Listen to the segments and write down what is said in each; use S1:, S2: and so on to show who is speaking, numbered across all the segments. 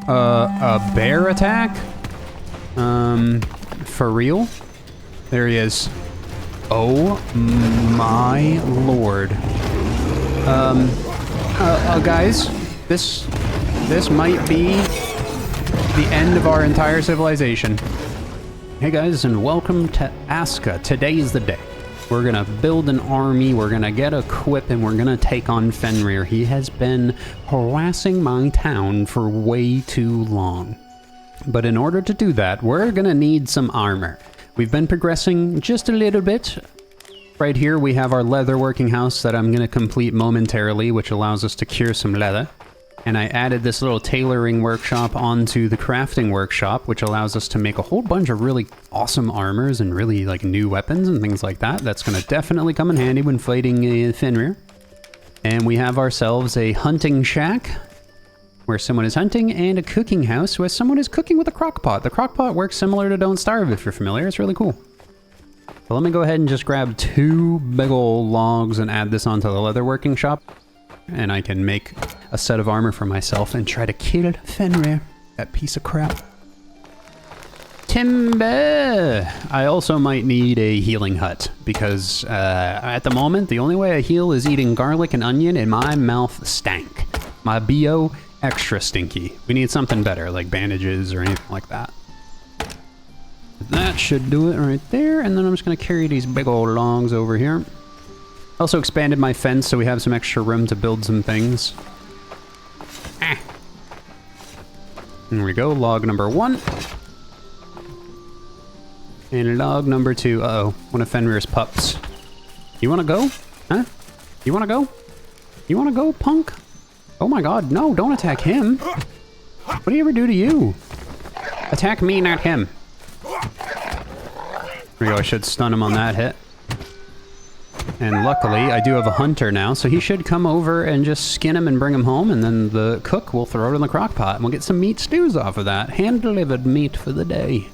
S1: A bear attack? For real? There he is. Oh my lord. Guys, this might be the end of our entire civilization. Hey guys, and welcome to Aska. Today is the day. We're gonna build an army, we're gonna get equipped, and we're gonna take on Fenrir. He has been harassing my town for way too long. But in order to do that, we're gonna need some armor. We've been progressing just a little bit. Right here we have our leather working house that I'm gonna complete momentarily, which allows us to cure some leather. And I added this little tailoring workshop onto the crafting workshop, which allows us to make a whole bunch of really awesome armors and really like new weapons and things like that. That's gonna definitely come in handy when fighting Fenrir. And we have ourselves a hunting shack where someone is hunting, and a cooking house where someone is cooking with a crock pot. The crock pot works similar to Don't Starve if you're familiar. It's really cool. So let me go ahead and just grab 2 big ol' logs and add this onto the leather working shop. And I can make a set of armor for myself and try to kill Fenrir, that piece of crap. Timber! I also might need a healing hut, because at the moment, the only way I heal is eating garlic and onion, and my mouth stank. My BO, extra stinky. We need something better, like bandages or anything like that. That should do it right there, and then I'm just going to carry these big old logs over here. Also expanded my fence so we have some extra room to build some things. Ah. There we go, log number 1. And log number 2. Uh-oh, one of Fenrir's pups. You wanna go? Huh? You wanna go? You wanna go, punk? Oh my god, no, don't attack him. What do he ever do to you? Attack me, not him. There we go, I should stun him on that hit. And luckily, I do have a hunter now, so he should come over and just skin him and bring him home, and then the cook will throw it in the crock pot, and we'll get some meat stews off of that. Hand-delivered meat for the day.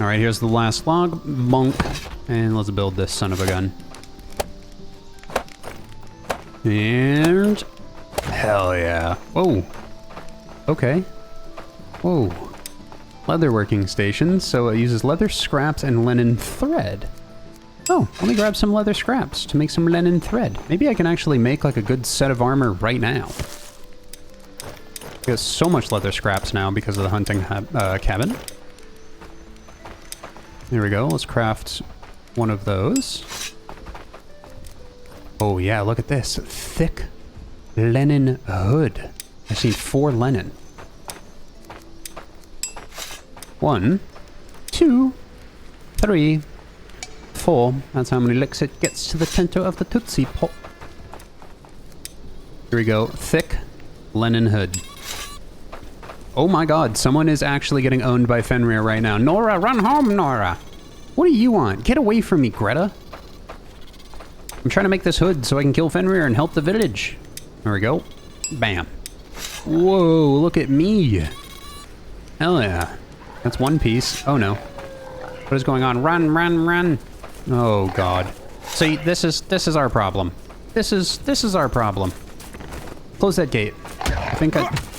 S1: Alright, here's the last log. Bonk. And let's build this son of a gun. And... hell yeah. Whoa. Okay. Whoa. Leather working station, so it uses leather scraps and linen thread. Oh, let me grab some leather scraps to make some linen thread. Maybe I can actually make like a good set of armor right now. Got so much leather scraps now because of the hunting cabin. There we go, let's craft one of those. Oh yeah, look at this. Thick linen hood. I see 4 linen. 1, 2, 3, 4. That's how many licks it gets to the center of the Tootsie Pop. Here we go. Thick linen hood. Oh my god, someone is actually getting owned by Fenrir right now. Nora, run home, Nora! What do you want? Get away from me, Greta. I'm trying to make this hood so I can kill Fenrir and help the village. There we go. Bam. Whoa, look at me. Hell yeah. That's one piece. Oh no. What is going on? Run, run, run. Oh god. See, this is our problem. This is our problem. Close that gate. I think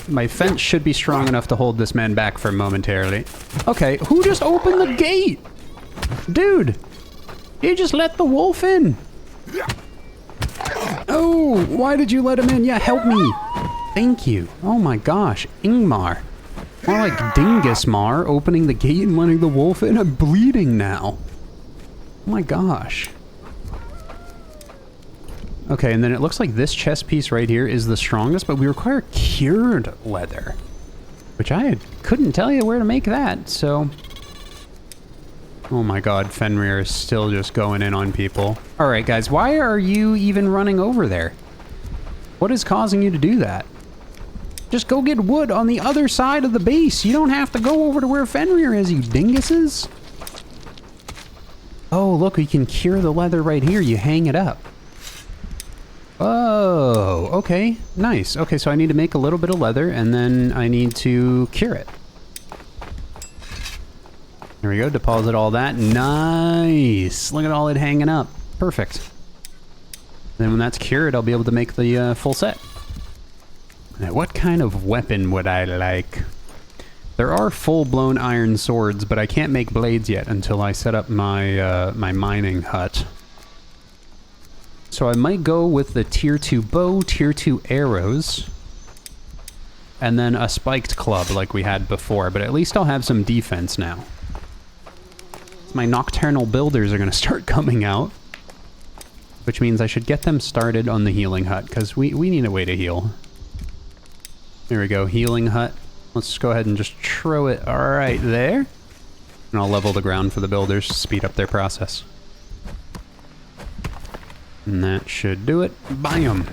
S1: my fence should be strong enough to hold this man back for momentarily. Okay, who just opened the gate? Dude, you just let the wolf in. Oh, why did you let him in? Yeah, help me. Thank you. Oh my gosh, Ingmar. More like Dingusmar opening the gate and letting the wolf in. I'm bleeding now. Oh my gosh. Okay, and then it looks like this chest piece right here is the strongest, but we require cured leather, which I couldn't tell you where to make that, so... Oh my god, Fenrir is still just going in on people. Alright guys, why are you even running over there? What is causing you to do that? Just go get wood on the other side of the base. You don't have to go over to where Fenrir is, you dinguses. Oh, look, you can cure the leather right here. You hang it up. Oh, okay. Nice. Okay, so I need to make a little bit of leather, and then I need to cure it. There we go. Deposit all that. Nice. Look at all it hanging up. Perfect. Then when that's cured, I'll be able to make the full set. Now, what kind of weapon would I like? There are full-blown iron swords, but I can't make blades yet until I set up my my mining hut. So I might go with the tier 2 bow, tier 2 arrows, and then a spiked club like we had before, but at least I'll have some defense now. My nocturnal builders are going to start coming out, which means I should get them started on the healing hut, because we need a way to heal. There we go, healing hut. Let's go ahead and just throw it right there. And I'll level the ground for the builders to speed up their process. And that should do it. Bam!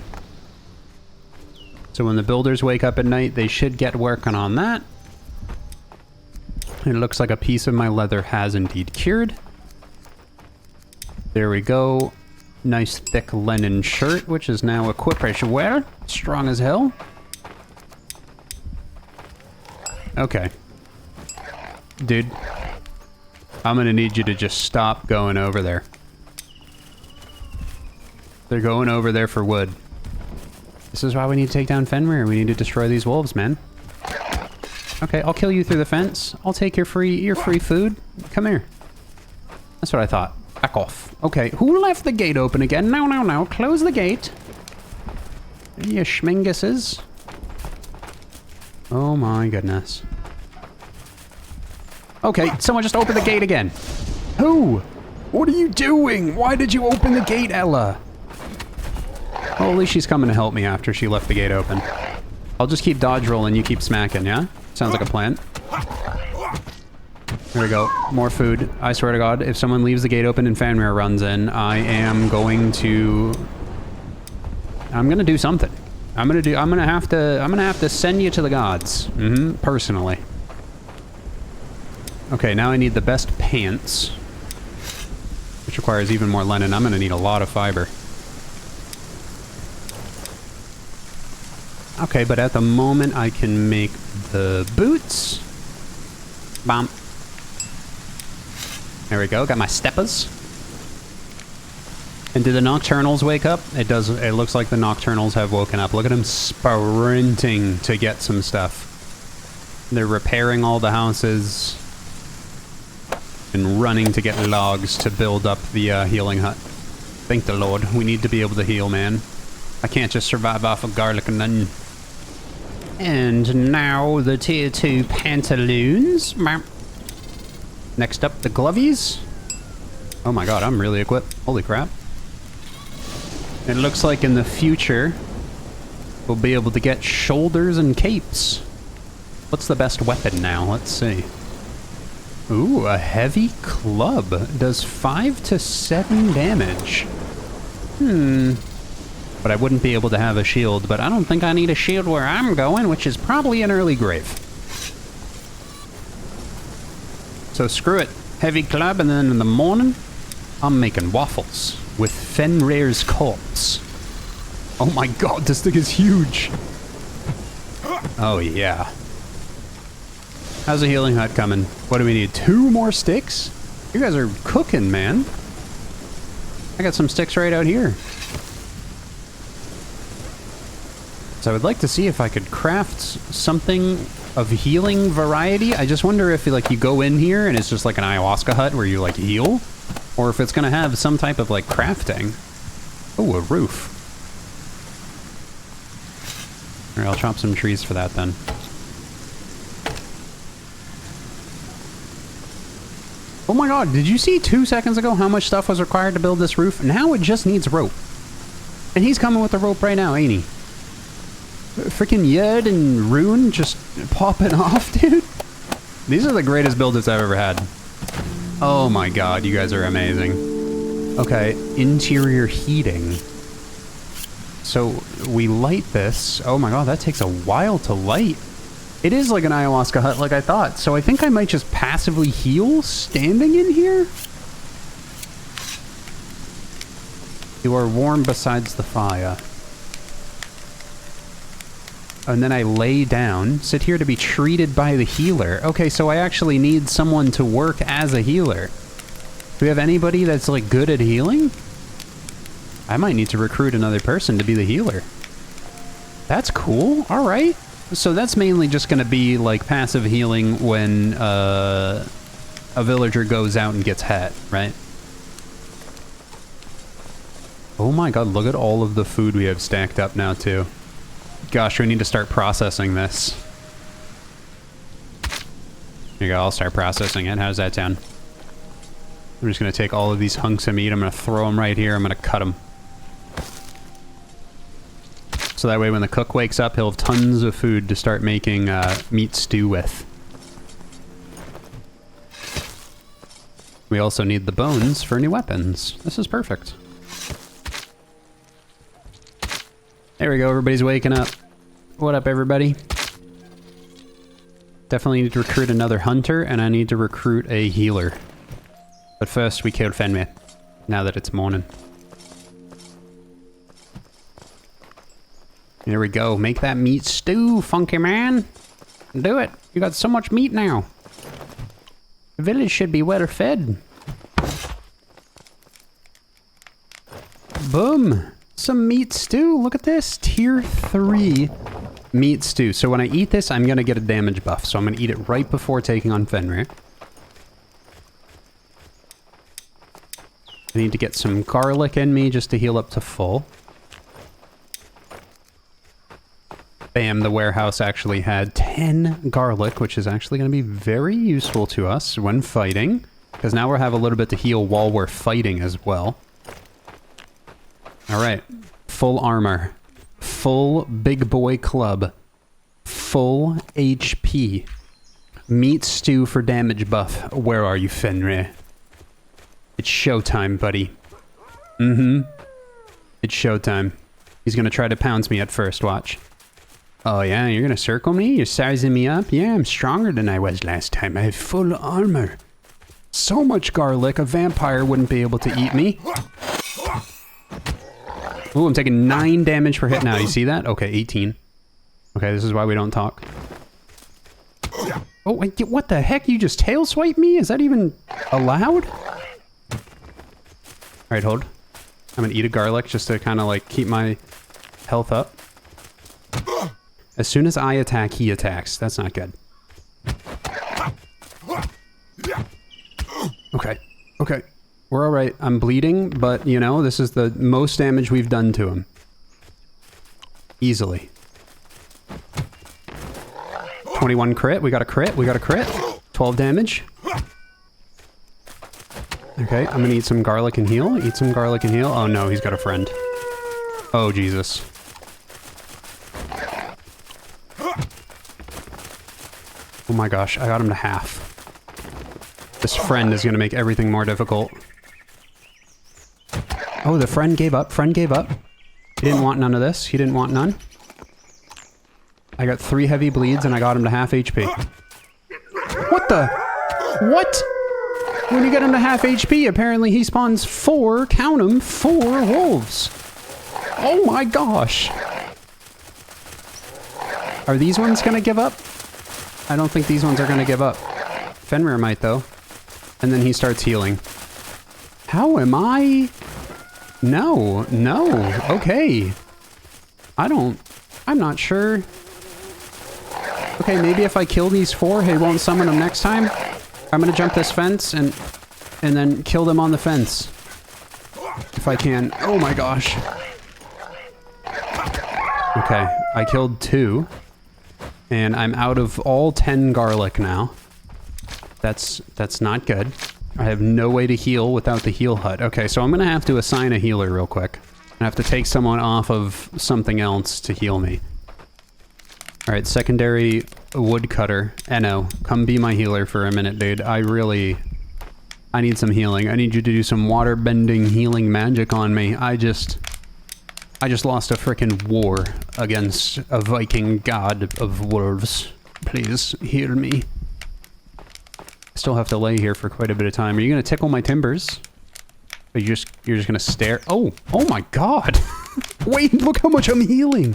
S1: So when the builders wake up at night, they should get working on that. It looks like a piece of my leather has indeed cured. There we go. Nice thick linen shirt, which is now equipped as well. Strong as hell. Okay. Dude, I'm gonna need you to just stop going over there. They're going over there for wood. This is why we need to take down Fenrir. We need to destroy these wolves, man. Okay, I'll kill you through the fence. I'll take your free food. Come here. That's what I thought. Back off. Okay, who left the gate open again? No, no, no. Close the gate. You schminguses. Oh my goodness. Okay, someone just opened the gate again. Who? What are you doing? Why did you open the gate, Ella? Well, at least she's coming to help me after she left the gate open. I'll just keep dodge rolling, you keep smacking, yeah? Sounds like a plan. There we go. More food. I swear to God, if someone leaves the gate open and Fenrir runs in, I'm gonna do something. I'm gonna have to send you to the gods. Personally. Okay, now I need the best pants, which requires even more linen. I'm gonna need a lot of fiber. Okay, but at the moment I can make the boots. Bam. There we go, got my steppers. And did the nocturnals wake up? It does. It looks like the nocturnals have woken up. Look at them sprinting to get some stuff. They're repairing all the houses and running to get logs to build up the healing hut. Thank the Lord. We need to be able to heal, man. I can't just survive off of garlic and onion. And now the tier 2 pantaloons. Next up, the glovies. Oh my God, I'm really equipped. Holy crap. It looks like in the future, we'll be able to get shoulders and capes. What's the best weapon now? Let's see. Ooh, a heavy club. Does 5 to 7 damage. But I wouldn't be able to have a shield, but I don't think I need a shield where I'm going, which is probably an early grave. So screw it. Heavy club, and then in the morning, I'm making waffles with Fenrir's corpse. Oh my God, this thing is huge. Oh yeah. How's the healing hut coming? What do we need? 2 more sticks? You guys are cooking, man. I got some sticks right out here. So I would like to see if I could craft something of healing variety. I just wonder if like you go in here and it's just like an ayahuasca hut where you like heal, or if it's gonna have some type of like crafting. Oh, a roof. All right, I'll chop some trees for that then. Oh my God, did you see 2 seconds ago how much stuff was required to build this roof? Now it just needs rope. And he's coming with the rope right now, ain't he? Freaking Yed and Rune just popping off, dude. These are the greatest builders I've ever had. Oh my God, you guys are amazing. Okay, interior heating. So we light this. Oh my God, that takes a while to light. It is like an ayahuasca hut like I thought. So I think I might just passively heal standing in here. You are warm besides the fire. And then I lay down, sit here to be treated by the healer. Okay, so I actually need someone to work as a healer. Do we have anybody that's like good at healing? I might need to recruit another person to be the healer. That's cool. All right. So that's mainly just going to be like passive healing when a villager goes out and gets hit, right? Oh my god, look at all of the food we have stacked up now too. Gosh, we need to start processing this. Here you go, I'll start processing it. How's that sound? I'm just going to take all of these hunks of meat, I'm going to throw them right here, I'm going to cut them. So that way when the cook wakes up, he'll have tons of food to start making meat stew with. We also need the bones for new weapons. This is perfect. There we go, everybody's waking up. What up, everybody? Definitely need to recruit another hunter, and I need to recruit a healer. But first, we kill Fenrir, now that it's morning. There we go. Make that meat stew, funky man. Do it. You got so much meat now. The village should be well fed. Boom. Some meat stew. Look at this. Tier 3 meat stew. So when I eat this, I'm going to get a damage buff. So I'm going to eat it right before taking on Fenrir. I need to get some garlic in me just to heal up to full. Bam, the warehouse actually had 10 garlic, which is actually going to be very useful to us when fighting. Because now we'll have a little bit to heal while we're fighting as well. Alright, full armor. Full big boy club. Full HP. Meat stew for damage buff. Where are you, Fenrir? It's showtime, buddy. Mm-hmm. It's showtime. He's going to try to pounce me at first, watch. Oh yeah, you're gonna circle me? You're sizing me up? Yeah, I'm stronger than I was last time. I have full armor. So much garlic, a vampire wouldn't be able to eat me. Ooh, I'm taking 9 damage per hit now. You see that? Okay, 18. Okay, this is why we don't talk. Oh, wait, what the heck? You just tail swipe me? Is that even allowed? Alright, hold. I'm gonna eat a garlic just to kind of like keep my health up. As soon as I attack, he attacks. That's not good. Okay. Okay. We're alright. I'm bleeding, but, you know, this is the most damage we've done to him. Easily. 21 crit. We got a crit. We got a crit. 12 damage. Okay, I'm gonna eat some garlic and heal. Eat some garlic and heal. Oh no, he's got a friend. Oh, Jesus. Oh my gosh, I got him to half. This friend is going to make everything more difficult. Oh, the friend gave up. Friend gave up. He didn't want none of this. He didn't want none. I got 3 heavy bleeds and I got him to half HP. What the? What? When you get him to half HP, apparently he spawns 4, count them, 4 wolves. Oh my gosh. Are these ones going to give up? I don't think these ones are going to give up. Fenrir might, though. And then he starts healing. How am I? No, no. Okay. I'm not sure. Okay, maybe if I kill these 4, he won't summon them next time. I'm going to jump this fence and then kill them on the fence. If I can. Oh my gosh. Okay, I killed 2. And I'm out of all 10 garlic now. That's not good. I have no way to heal without the heal hut. Okay, so I'm going to have to assign a healer real quick. I have to take someone off of something else to heal me. Alright, secondary woodcutter. Eno, come be my healer for a minute, dude. I need some healing. I need you to do some water-bending healing magic on me. I just lost a frickin' war against a Viking god of wolves. Please heal me. I still have to lay here for quite a bit of time. Are you gonna tickle my timbers? Or you're just gonna stare? Oh my god! Wait, look how much I'm healing!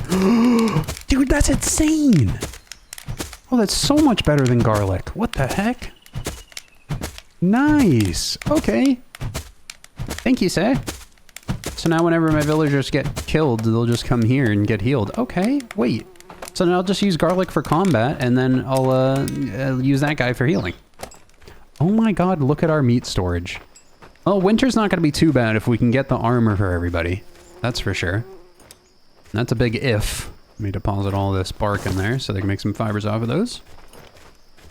S1: Dude, that's insane! Oh, that's so much better than garlic. What the heck? Nice! Okay. Thank you, sir. So now whenever my villagers get killed, they'll just come here and get healed. Okay, wait. So now I'll just use garlic for combat, and then I'll use that guy for healing. Oh my god, look at our meat storage. Well, winter's not going to be too bad if we can get the armor for everybody. That's for sure. That's a big if. Let me deposit all this bark in there so they can make some fibers off of those.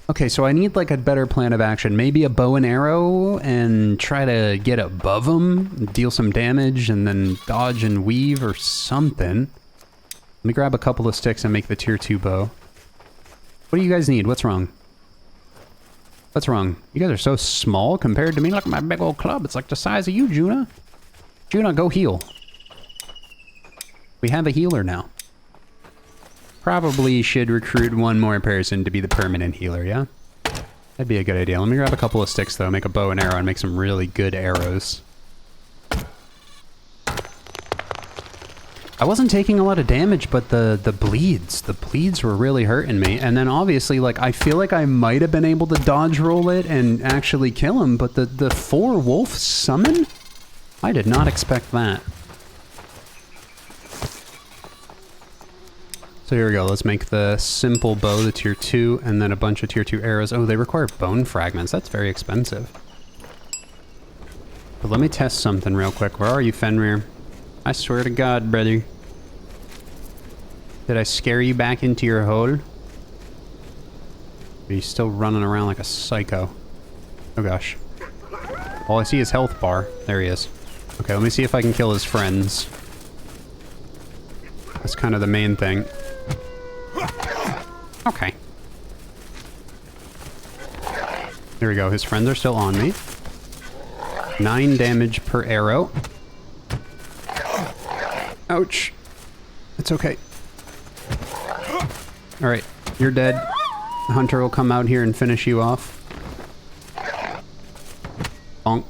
S1: Okay, so I need like a better plan of action. Maybe a bow and arrow and try to get above them, deal some damage, and then dodge and weave or something. Let me grab a couple of sticks and make the tier 2 bow. What do you guys need? What's wrong? What's wrong? You guys are so small compared to me. Look at my big old club. It's like the size of you, Juna. Juna, go heal. We have a healer now. Probably should recruit one more person to be the permanent healer, yeah? That'd be a good idea. Let me grab a couple of sticks, though. Make a bow and arrow and make some really good arrows. I wasn't taking a lot of damage, but the bleeds were really hurting me. And then obviously, like, I feel like I might have been able to dodge roll it and actually kill him, but the 4 wolf summon? I did not expect that. So here we go, let's make the simple bow, the tier 2, and then a bunch of tier 2 arrows. Oh, they require bone fragments, that's very expensive. But let me test something real quick. Where are you, Fenrir? I swear to God, brother. Did I scare you back into your hole? Are you still running around like a psycho? Oh gosh. All I see is health bar. There he is. Okay, let me see if I can kill his friends. That's kind of the main thing. Okay. There we go. His friends are still on me. 9 damage per arrow. Ouch. It's okay. Alright, you're dead. The hunter will come out here and finish you off. Bonk.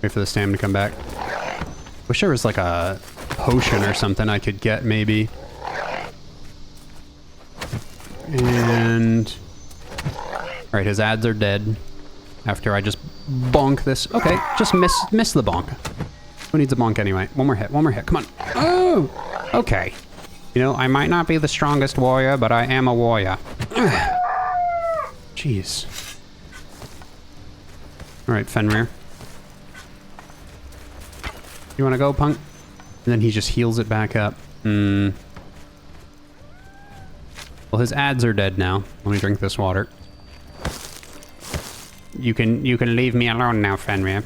S1: Wait for the stamina to come back. Wish there was like a potion or something I could get, maybe. And... Alright, his ads are dead. After I just bonk this. Okay, just miss the bonk. Who needs a bonk anyway? One more hit, come on. Oh! Okay. You know, I might not be the strongest warrior, but I am a warrior. Jeez. Alright, Fenrir. You wanna go, punk? And then he just heals it back up. Well, his ads are dead now. Let me drink this water. You can leave me alone now, Fenrir.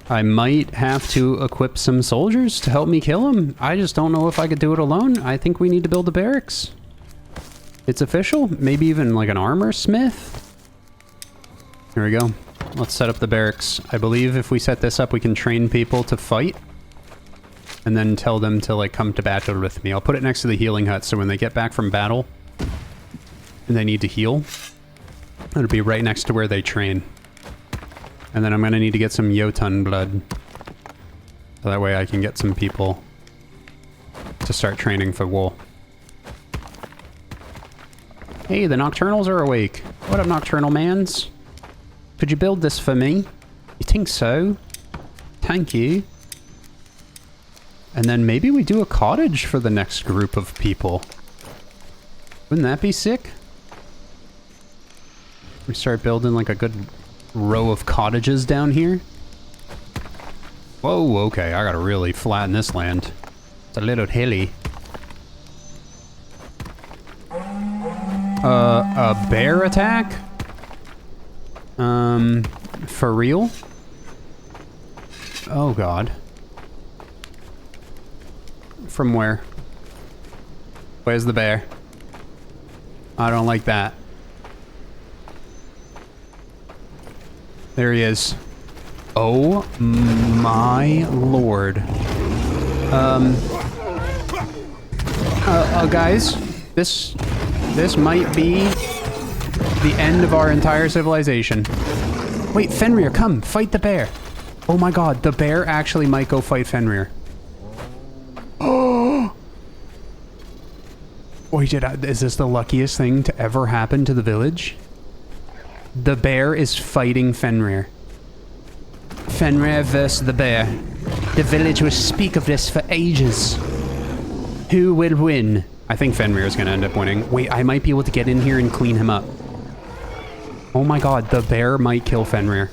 S1: I might have to equip some soldiers to help me kill him. I just don't know if I could do it alone. I think we need to build a barracks. It's official. Maybe even like an armor smith. Here we go. Let's set up the barracks. I believe if we set this up, we can train people to fight. And then tell them to like come to battle with me. I'll put it next to the healing hut so when they get back from battle and they need to heal, it'll be right next to where they train. And then I'm gonna need to get some Jotun blood. So that way I can get some people to start training for wool. Hey, the Nocturnals are awake. What up, Nocturnal mans? Could you build this for me? You think so? Thank you. And then maybe we do a cottage for the next group of people. Wouldn't that be sick? We start building like a good row of cottages down here. Whoa, okay, I gotta really flatten this land. It's a little hilly. A bear attack? For real? Oh god. From where? Where's the bear? I don't like that. There he is. Oh my lord. Guys, this might be the end of our entire civilization. Wait, Fenrir, come, fight the bear. Oh my god, the bear actually might go fight Fenrir. Oh! Wait, is this the luckiest thing to ever happen to the village? The bear is fighting Fenrir. Fenrir versus the bear. The village will speak of this for ages. Who will win? I think Fenrir is going to end up winning. Wait, I might be able to get in here and clean him up. Oh my god, the bear might kill Fenrir.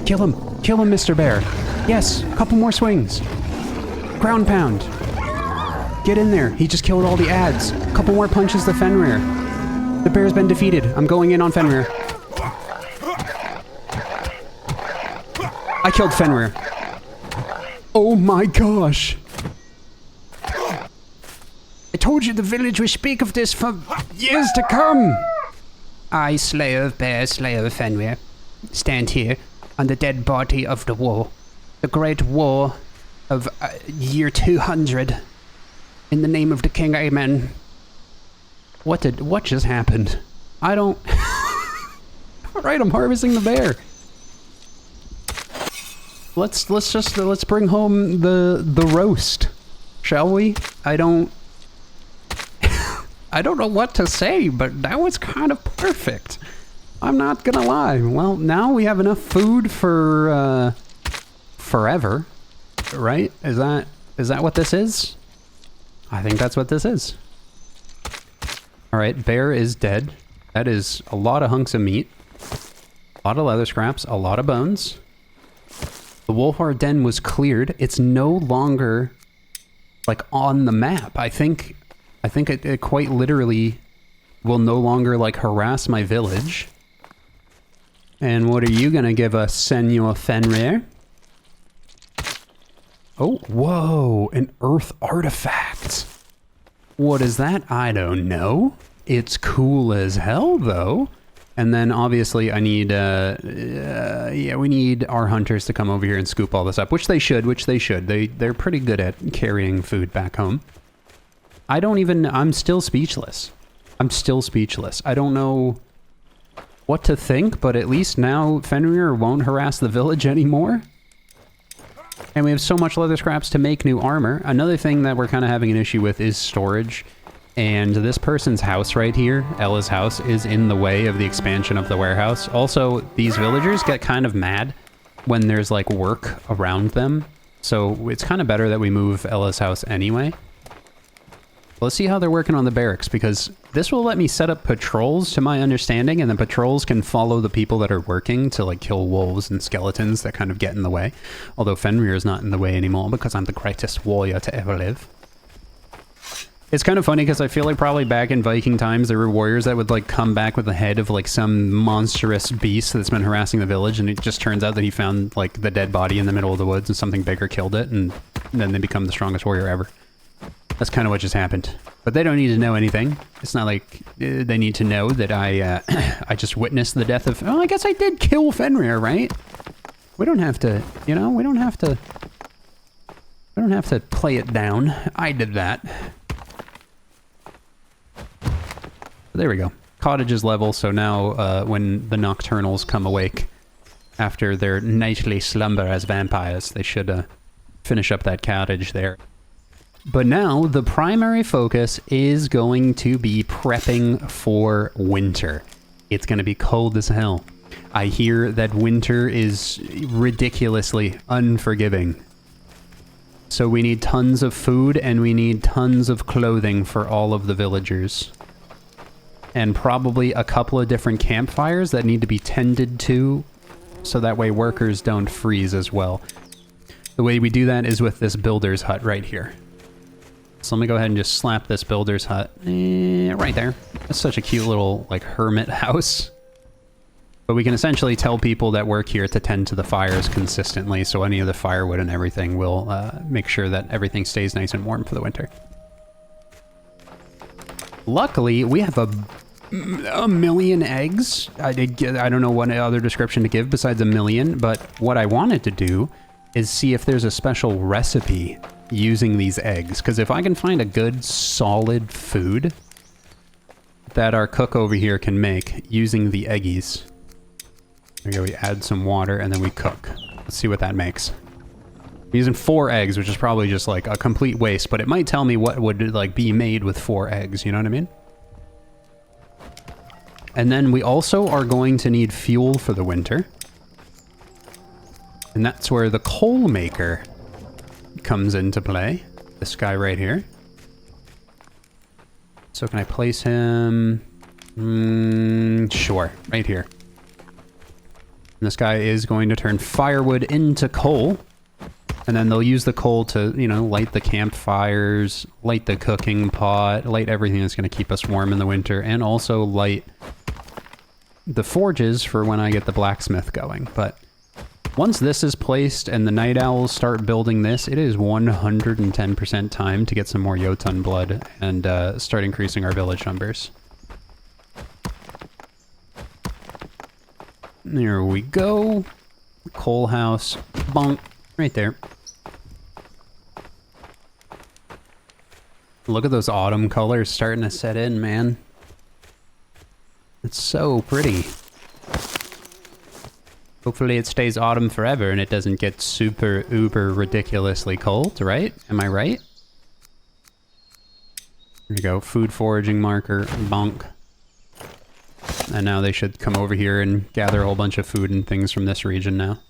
S1: Kill him. Kill him, Mr. Bear. Yes, a couple more swings. Ground pound. Get in there. He just killed all the ads. A couple more punches to Fenrir. The bear's been defeated. I'm going in on Fenrir. I killed Fenrir. Oh my gosh. I told you the village will speak of this for years to come. I, Slayer of Bears, Slayer of Fenrir, stand here on the dead body of the war. The great war of year 200. In the name of the king, amen. What just happened? I don't... Alright, I'm harvesting the bear. Let's bring home the roast, shall we? I don't know what to say, but that was kind of perfect. I'm not gonna lie. Well, now we have enough food for forever, right? Is that what this is? I think that's what this is. All right, bear is dead. That is a lot of hunks of meat, a lot of leather scraps, a lot of bones. The Wolfhard Den was cleared. It's no longer like on the map. I think it quite literally will no longer like harass my village. And what are you gonna give us, Senor Fenrir? Oh, whoa, an earth artifact. What is that? I don't know. It's cool as hell though. And then obviously I need, yeah, we need our hunters to come over here and scoop all this up, which they should. They're pretty good at carrying food back home. I'm still speechless. I don't know what to think, but at least now Fenrir won't harass the village anymore. And we have so much leather scraps to make new armor. Another thing that we're kind of having an issue with is storage. And this person's house right here, Ella's house, is in the way of the expansion of the warehouse. Also, these villagers get kind of mad when there's like work around them. So it's kind of better that we move Ella's house anyway. Let's see how they're working on the barracks, because this will let me set up patrols to my understanding, and the patrols can follow the people that are working to like kill wolves and skeletons that kind of get in the way. Although Fenrir is not in the way anymore because I'm the greatest warrior to ever live. It's kind of funny because I feel like probably back in Viking times there were warriors that would like come back with the head of like some monstrous beast that's been harassing the village, and it just turns out that he found like the dead body in the middle of the woods and something bigger killed it, and then they become the strongest warrior ever. That's kind of what just happened. But they don't need to know anything. It's not like they need to know that I I just witnessed the death of... Oh, I guess I did kill Fenrir, right? We don't have to, you know, we don't have to play it down. I did that. There we go. Cottage is level, so now when the Nocturnals come awake after their nightly slumber as vampires, they should finish up that cottage there. But now the primary focus is going to be prepping for winter. It's going to be cold as hell. I hear that winter is ridiculously unforgiving. So we need tons of food and we need tons of clothing for all of the villagers. And probably a couple of different campfires that need to be tended to so that way workers don't freeze as well. The way we do that is with this builder's hut right here. So let me go ahead and just slap this builder's hut right there. That's such a cute little like hermit house. But we can essentially tell people that work here to tend to the fires consistently, so any of the firewood and everything will make sure that everything stays nice and warm for the winter. Luckily, we have a million eggs. I don't know what other description to give besides a million, but what I wanted to do is see if there's a special recipe using these eggs, because if I can find a good solid food that our cook over here can make using the eggies. There we go, we add some water and then we cook. Let's see what that makes. I'm using 4 eggs, which is probably just like a complete waste, but it might tell me what would like be made with 4 eggs, you know what I mean? And then we also are going to need fuel for the winter. And that's where the coal maker comes into play. This guy right here. So can I place him? Sure, right here. And this guy is going to turn firewood into coal. And then they'll use the coal to, you know, light the campfires, light the cooking pot, light everything that's going to keep us warm in the winter, and also light the forges for when I get the blacksmith going. But once this is placed and the night owls start building this, it is 110% time to get some more Jotun blood and start increasing our village numbers. There we go. Coal house. Bonk. Right there. Look at those autumn colors starting to set in, man. It's so pretty. Hopefully it stays autumn forever and it doesn't get super uber ridiculously cold, right? Am I right? Here we go. Food foraging marker. Bonk. And now they should come over here and gather a whole bunch of food and things from this region now.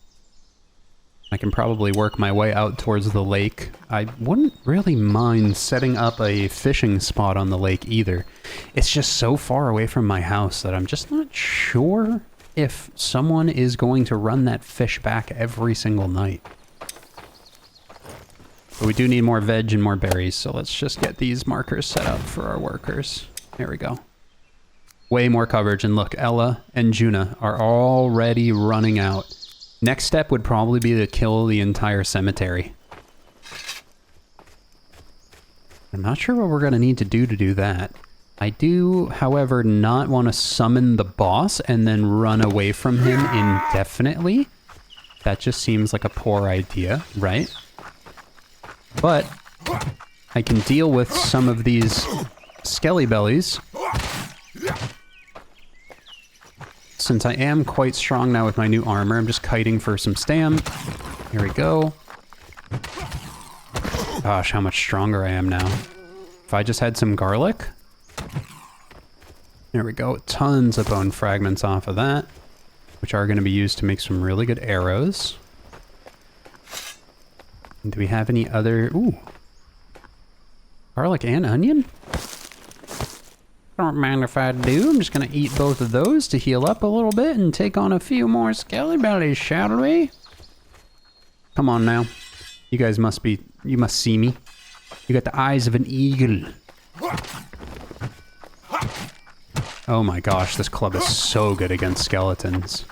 S1: I can probably work my way out towards the lake. I wouldn't really mind setting up a fishing spot on the lake either. It's just so far away from my house that I'm just not sure if someone is going to run that fish back every single night. But we do need more veg and more berries, so let's just get these markers set up for our workers. There we go. Way more coverage, and look, Ella and Juna are already running out. Next step would probably be to kill the entire cemetery. I'm not sure what we're going to need to do that. I do, however, not want to summon the boss and then run away from him indefinitely. That just seems like a poor idea, right? But I can deal with some of these skelly bellies. Since I am quite strong now with my new armor, I'm just kiting for some stam. Here we go. Gosh, how much stronger I am now. If I just had some garlic. There we go. Tons of bone fragments off of that, which are going to be used to make some really good arrows. And do we have any other... Ooh. Garlic and onion? Don't mind if I do. I'm just gonna eat both of those to heal up a little bit and take on a few more skelly bellies, shall we? Come on now. You guys must be... You must see me. You got the eyes of an eagle. Oh my gosh, this club is so good against skeletons.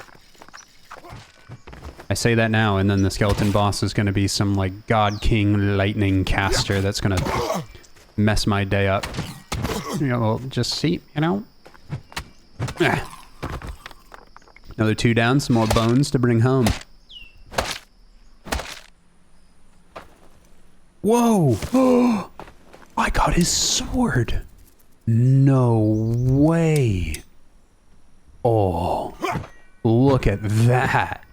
S1: I say that now, and then the skeleton boss is gonna be some, like, God King lightning caster that's gonna mess my day up. You know, we'll just see, you know. Another 2 down, some more bones to bring home. Whoa! Oh, I got his sword. No way. Oh, look at that.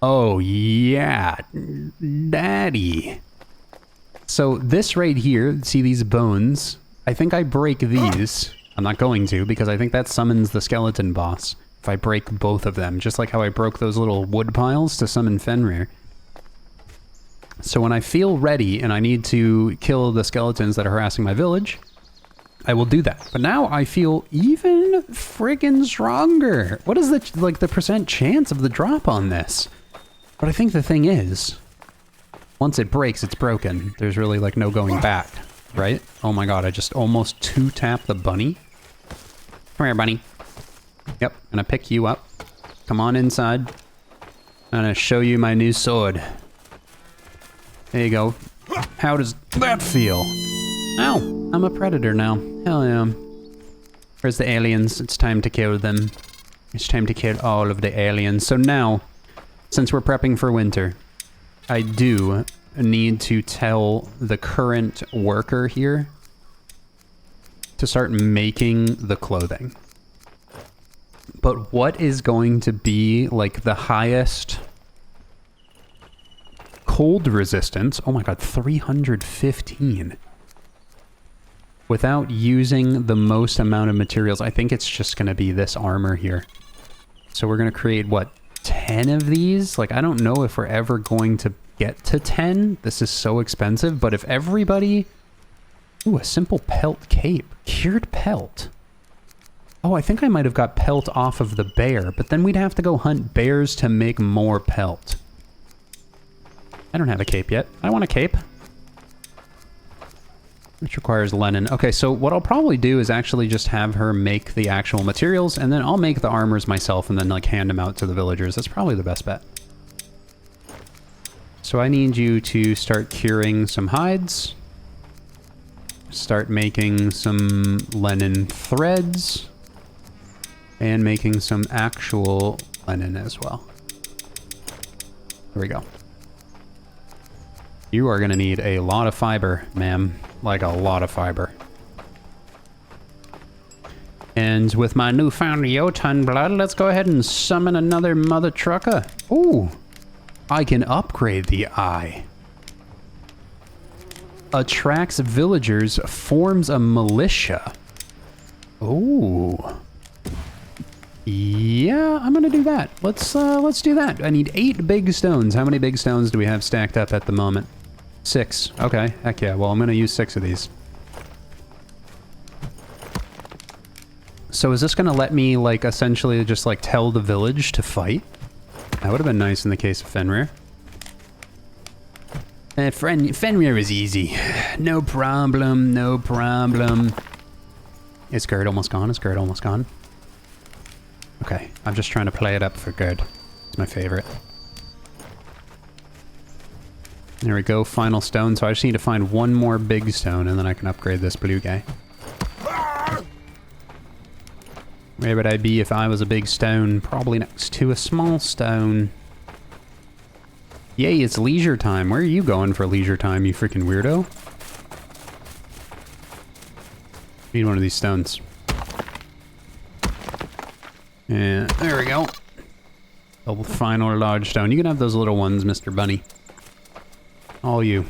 S1: Oh yeah, daddy. So this right here, see these bones? I think I break these. I'm not going to, because I think that summons the skeleton boss. If I break both of them, just like how I broke those little wood piles to summon Fenrir. So when I feel ready and I need to kill the skeletons that are harassing my village, I will do that. But now I feel even friggin' stronger. What is the, like, the percent chance of the drop on this? But I think the thing is, once it breaks, it's broken. There's really, like, no going back. Right? Oh my god, I just almost 2-tapped the bunny. Come here, bunny. Yep, gonna pick you up. Come on inside. I'm gonna show you my new sword. There you go. How does that feel? Ow, I'm a predator now. Hell yeah. Where's the aliens? It's time to kill them. It's time to kill all of the aliens. So now, since we're prepping for winter, I do need to tell the current worker here to start making the clothing. But what is going to be like the highest cold resistance? Oh my god, 315. Without using the most amount of materials, I think it's just going to be this armor here. So we're going to create, what, 10 of these. Like, I don't know if we're ever going to get to 10. This is so expensive, but if everybody... Ooh, a simple pelt cape. Cured pelt. Oh, I think I might have got pelt off of the bear, but then we'd have to go hunt bears to make more pelt. I don't have a cape yet. I want a cape. Which requires linen. Okay, so what I'll probably do is actually just have her make the actual materials, and then I'll make the armors myself and then, like, hand them out to the villagers. That's probably the best bet. So I need you to start curing some hides. Start making some linen threads. And making some actual linen as well. There we go. You are going to need a lot of fiber, ma'am. Like a lot of fiber. And with my newfound Jotun blood, let's go ahead and summon another mother trucker. Ooh. I can upgrade the eye. Attracts villagers, forms a militia. Ooh. Yeah, I'm gonna do that. Let's do that. I need 8 big stones. How many big stones do we have stacked up at the moment? 6. Okay, heck yeah. Well, I'm gonna use 6 of these. So is this gonna let me, like, essentially just, like, tell the village to fight? That would have been nice in the case of Fenrir. Fenrir is easy. No problem, no problem. Is Gerd almost gone? Is Gerd almost gone? Okay, I'm just trying to play it up for Gerd. It's my favorite. There we go, final stone. So I just need to find one more big stone and then I can upgrade this blue guy. Where would I be if I was a big stone? Probably next to a small stone. Yay, it's leisure time. Where are you going for leisure time, you freaking weirdo? Need one of these stones. Yeah, there we go. The final large stone. You can have those little ones, Mr. Bunny. All you.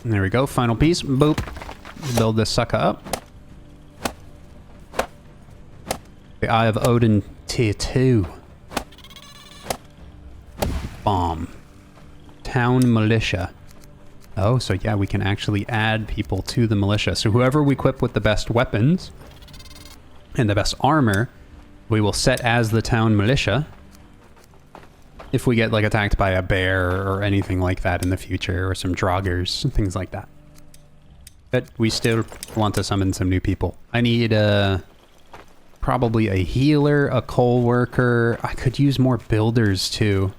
S1: And there we go, final piece. Boop. Build this sucker up. The Eye of Odin tier 2. Bomb. Town militia. Oh, so yeah, we can actually add people to the militia. So whoever we equip with the best weapons and the best armor, we will set as the town militia. If we get, like, attacked by a bear or anything like that in the future, or some draugrs, things like that. But we still want to summon some new people. I need probably a healer, a coal worker. I could use more builders too.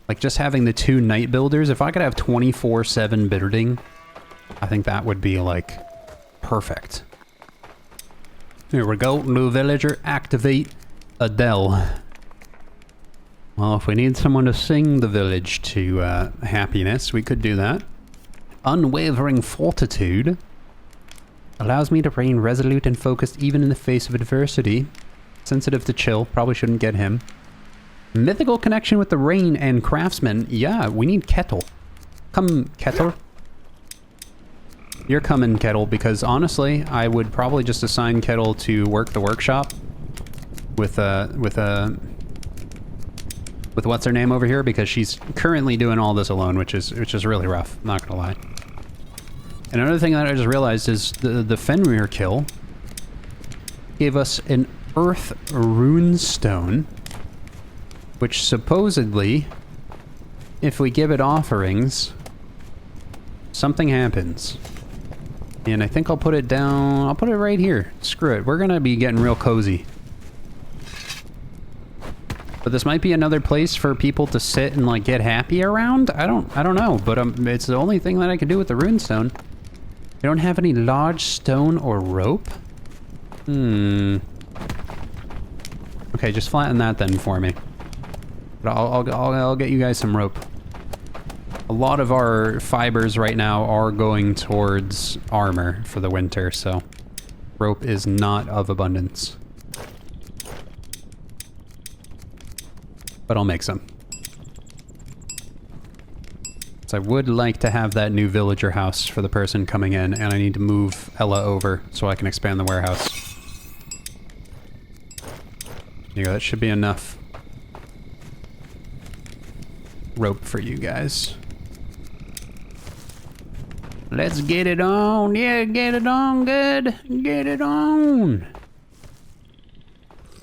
S1: Like, just having the 2 night builders. If I could have 24/7 building, I think that would be, like, perfect. Here we go. New villager. Activate Adele. Well, if we need someone to sing the village to happiness, we could do that. Unwavering fortitude. Allows me to remain resolute and focused even in the face of adversity. Sensitive to chill. Probably shouldn't get him. Mythical connection with the rain and craftsman. Yeah, we need Kettle. Come, Kettle. You're coming, Kettle, because honestly, I would probably just assign Kettle to work the workshop with what's her name over here, because she's currently doing all this alone, which is really rough, not gonna lie. And another thing that I just realized is the Fenrir kill gave us an earth runestone, which supposedly, if we give it offerings, something happens. And I think I'll put it down, I'll put it right here. Screw it, we're gonna be getting real cozy. But this might be another place for people to sit and, like, get happy around. I don't know, but it's the only thing that I can do with the runestone. I don't have any large stone or rope. Okay, just flatten that then for me. But I'll get you guys some rope. A lot of our fibers right now are going towards armor for the winter, so rope is not of abundance. But I'll make some. So I would like to have that new villager house for the person coming in, and I need to move Ella over so I can expand the warehouse. There you go, that should be enough rope for you guys. Let's get it on. Yeah, get it on, good. Get it on.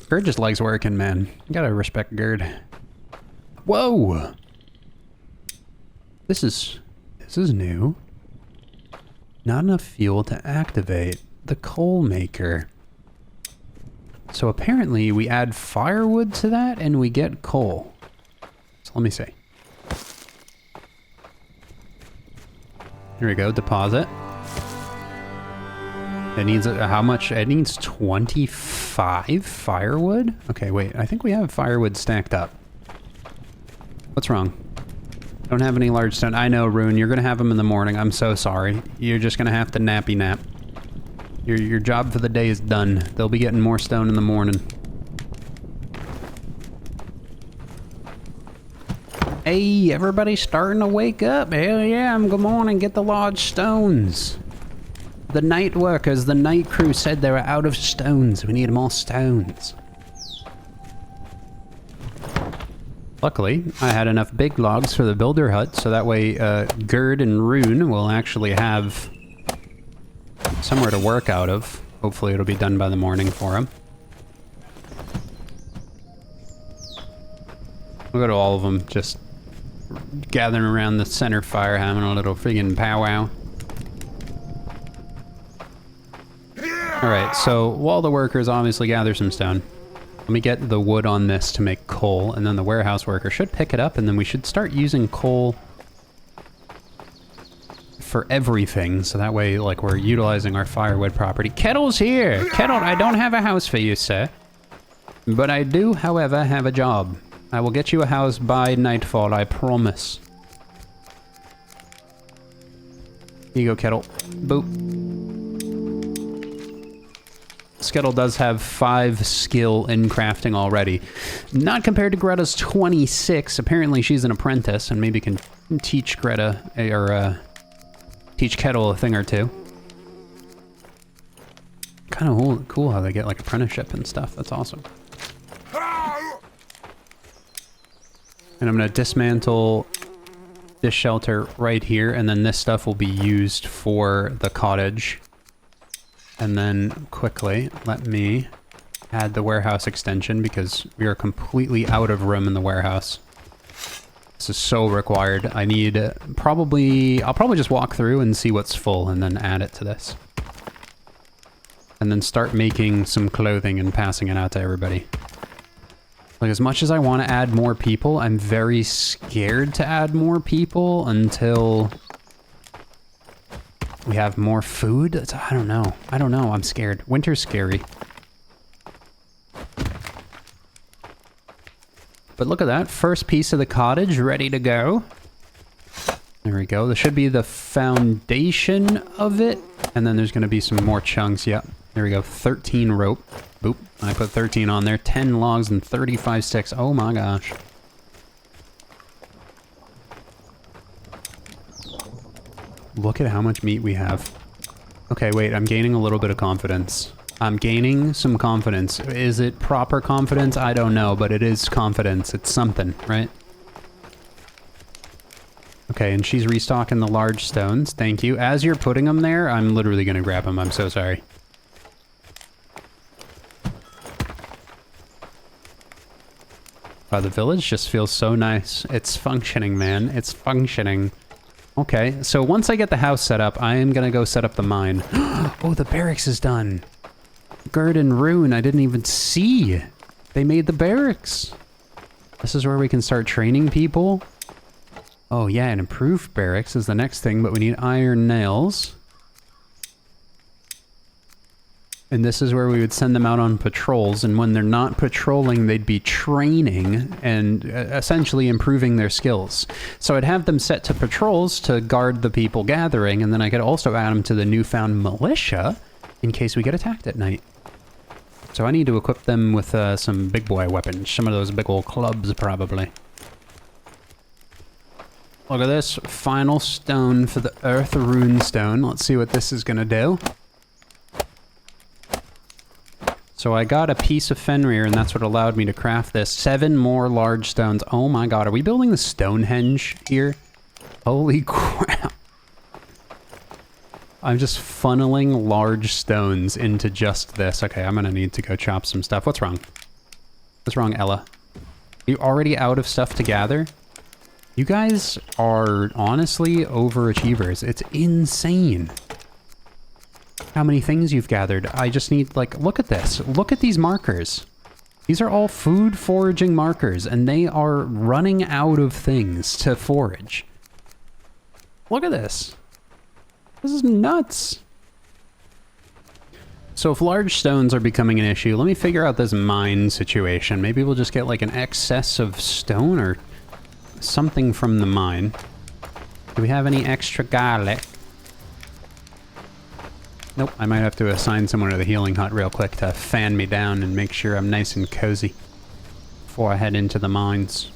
S1: Gerd just likes working, man. You gotta respect Gerd. Whoa! This is new. Not enough fuel to activate the coal maker. So apparently we add firewood to that and we get coal. So let me see. Here we go, deposit. It needs, how much? It needs 25 firewood? Okay, wait, I think we have firewood stacked up. What's wrong? Don't have any large stone. I know, Rune, you're gonna have them in the morning. I'm so sorry. You're just gonna have to nappy nap. Your job for the day is done. They'll be getting more stone in the morning. Hey, everybody's starting to wake up. Hell yeah, good morning. Get the large stones. The night workers, the night crew said they were out of stones. We need more stones. Luckily, I had enough big logs for the builder hut, so that way Gerd and Rune will actually have somewhere to work out of. Hopefully it'll be done by the morning for them. We'll go to all of them, just gathering around the center fire, having a little friggin' powwow. Alright, so while the workers obviously gather some stone, let me get the wood on this to make coal, and then the warehouse worker should pick it up, and then we should start using coal for everything, so that way, like, we're utilizing our firewood property. Kettle's here! Kettle, I don't have a house for you, sir. But I do, however, have a job. I will get you a house by nightfall, I promise. Here you go, Kettle. Boop. Skettle does have 5 skill in crafting already. Not compared to Greta's 26. Apparently she's an apprentice and maybe can teach Greta, or teach Kettle a thing or two. Kind of cool how they get like apprenticeship and stuff. That's awesome. And I'm gonna dismantle this shelter right here, and then this stuff will be used for the cottage. And then quickly, let me add the warehouse extension because we are completely out of room in the warehouse. This is so required. I need I'll probably just walk through and see what's full and then add it to this. And then start making some clothing and passing it out to everybody. Like, as much as I want to add more people, I'm very scared to add more people until we have more food. I don't know. I'm scared. Winter's scary. But look at that. First piece of the cottage ready to go. There we go. This should be the foundation of it. And then there's going to be some more chunks. Yep. There we go. 13 rope. Boop. I put 13 on there. 10 logs and 35 sticks. Oh my gosh. Look at how much meat we have. Okay, wait. I'm gaining a little bit of confidence. I'm gaining some confidence. Is it proper confidence? I don't know, but it is confidence. It's something, right? Okay, and she's restocking the large stones. Thank you. As you're putting them there, I'm literally going to grab them. I'm so sorry. Wow, the village just feels so nice. It's functioning, man. It's functioning. Okay, so once I get the house set up, I am going to go set up the mine. Oh, the barracks is done. Gerd and Rune, I didn't even see. They made the barracks. This is where we can start training people. Oh yeah, an improved barracks is the next thing, but we need iron nails. And this is where we would send them out on patrols, and when they're not patrolling, they'd be training and essentially improving their skills. So I'd have them set to patrols to guard the people gathering, and then I could also add them to the newfound militia in case we get attacked at night. So I need to equip them with some big boy weapons, some of those big old clubs probably. Look at this, final stone for the earth rune stone. Let's see what this is gonna do. So I got a piece of Fenrir, and that's what allowed me to craft this. 7 more large stones. Oh my god, are we building the Stonehenge here? Holy crap. I'm just funneling large stones into just this. Okay, I'm gonna need to go chop some stuff. What's wrong? What's wrong, Ella? Are you already out of stuff to gather? You guys are honestly overachievers. It's insane how many things you've gathered. I just need, like, look at this. Look at these markers. These are all food foraging markers, and they are running out of things to forage. Look at this. This is nuts. So if large stones are becoming an issue, let me figure out this mine situation. Maybe we'll just get like an excess of stone or something from the mine. Do we have any extra garlic? Nope, I might have to assign someone to the healing hut real quick to fan me down and make sure I'm nice and cozy before I head into the mines.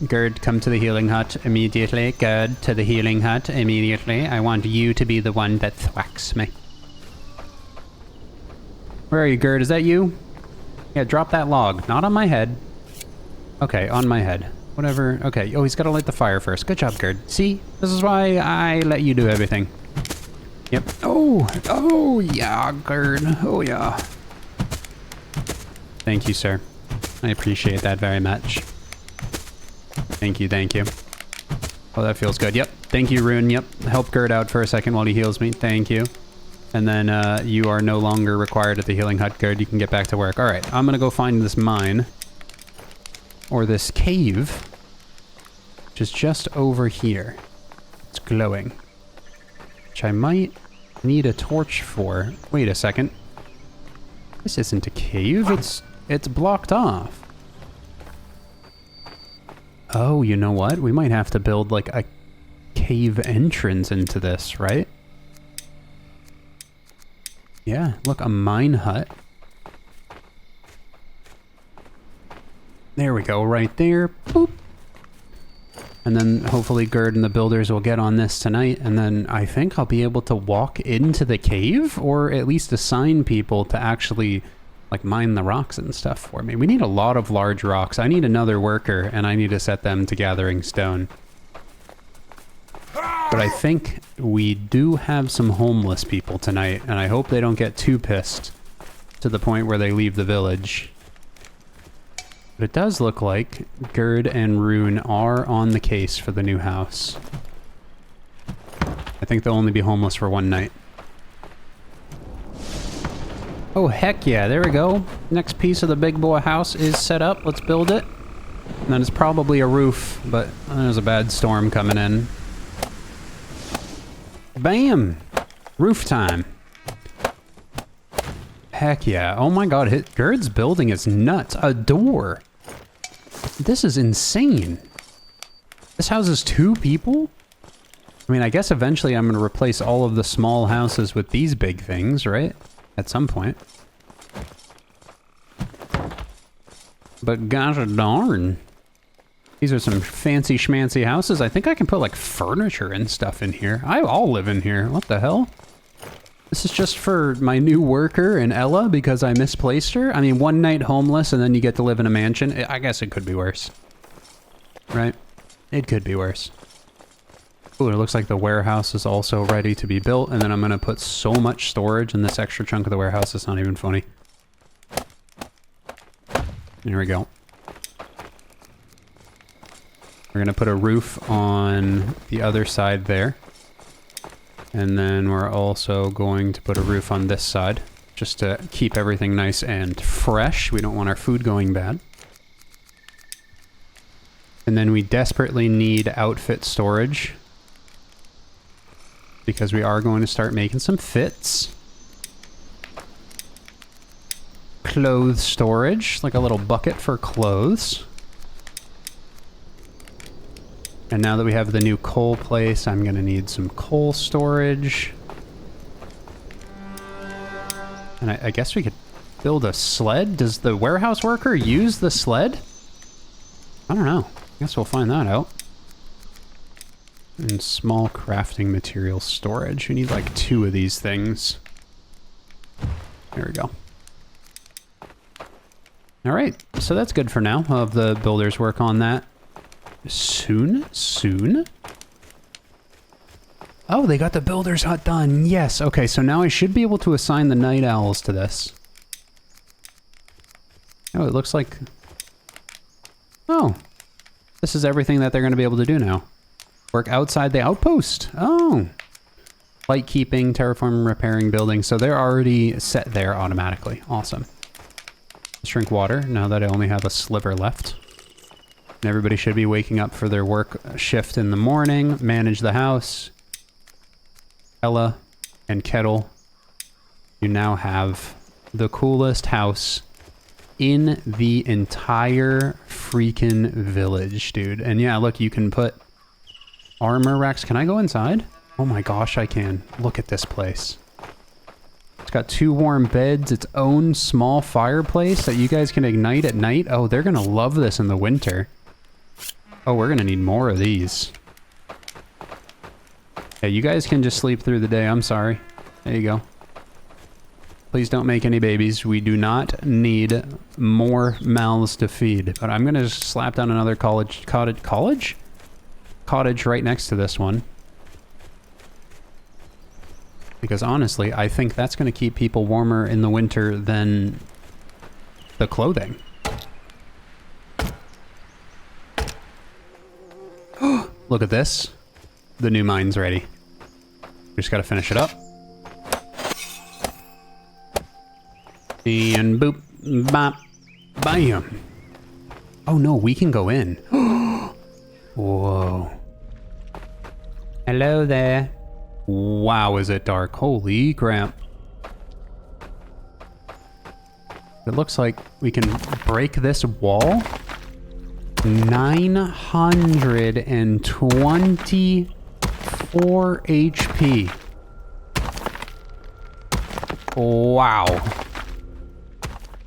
S1: Gerd, come to the healing hut immediately. Gerd, to the healing hut immediately. I want you to be the one that thwacks me. Where are you, Gerd? Is that you? Yeah, drop that log. Not on my head. Okay, on my head. Whatever. Okay. Oh, he's got to light the fire first. Good job, Gerd. See? This is why I let you do everything. Yep. Oh! Oh, yeah, Gerd. Oh, yeah. Thank you, sir. I appreciate that very much. Thank you, thank you. Oh, that feels good. Yep. Thank you, Rune. Yep. Help Gerd out for a second while he heals me. Thank you. And then you are no longer required at the healing hut, Gerd. You can get back to work. All right. I'm going to go find this mine. Or this cave. Which is just over here. It's glowing. Which I might need a torch for. Wait a second. This isn't a cave. It's blocked off. Oh, you know what? We might have to build like a cave entrance into this, right? Yeah, look, a mine hut. There we go, right there. Boop. And then hopefully Gerd and the builders will get on this tonight, and then I think I'll be able to walk into the cave, or at least assign people to actually like mine the rocks and stuff for me. We need a lot of large rocks. I need another worker, and I need to set them to gathering stone. But I think we do have some homeless people tonight, and I hope they don't get too pissed to the point where they leave the village. But it does look like Gerd and Rune are on the case for the new house. I think they'll only be homeless for one night. Oh, heck yeah, there we go. Next piece of the big boy house is set up. Let's build it. And then it's probably a roof, but there's a bad storm coming in. Bam! Roof time. Heck yeah. Oh my god, Gerd's building is nuts. A door. This is insane. This houses 2 people? I mean, I guess eventually I'm going to replace all of the small houses with these big things, right? At some point. But gosh darn. These are some fancy schmancy houses. I think I can put like furniture and stuff in here. I'll live in here. What the hell? This is just for my new worker and Ella because I misplaced her. I mean, one night homeless and then you get to live in a mansion. I guess it could be worse. Right? It could be worse. Ooh, it looks like the warehouse is also ready to be built, and then I'm gonna put so much storage in this extra chunk of the warehouse, it's not even funny. There we go. We're gonna put a roof on the other side there. And then we're also going to put a roof on this side, just to keep everything nice and fresh. We don't want our food going bad. And then we desperately need outfit storage, because we are going to start making some fits. Clothes storage, like a little bucket for clothes. And now that we have the new coal place, I'm gonna need some coal storage. And I guess we could build a sled. Does the warehouse worker use the sled? I don't know. I guess we'll find that out. And small crafting material storage. We need like 2 of these things. There we go. All right, so that's good for now. I'll have the builders work on that soon. Oh, they got the builder's hut done. Yes. Okay, so now I should be able to assign the night owls to this. Oh, it looks like... Oh, this is everything that they're going to be able to do now. Work outside the outpost. Oh. Light keeping, terraforming, repairing, building. So they're already set there automatically. Awesome. Let's drink water now that I only have a sliver left. And everybody should be waking up for their work shift in the morning. Manage the house. Ella and Kettle. You now have the coolest house in the entire freaking village, dude. And yeah, look, you can put armor racks. Can I go inside? Oh my gosh, I can. Look at this place. It's got 2 warm beds, its own small fireplace that you guys can ignite at night. Oh, they're gonna love this in the winter. Oh, we're gonna need more of these. Yeah, you guys can just sleep through the day. I'm sorry. There you go. Please don't make any babies. We do not need more mouths to feed. But I'm gonna just slap down another cottage right next to this one. Because honestly, I think that's gonna keep people warmer in the winter than the clothing. Look at this. The new mine's ready. We just gotta finish it up. And boop, bop, bam. Oh no, we can go in. Whoa. Hello there. Wow, is it dark? Holy crap. It looks like we can break this wall. 924 HP. Wow.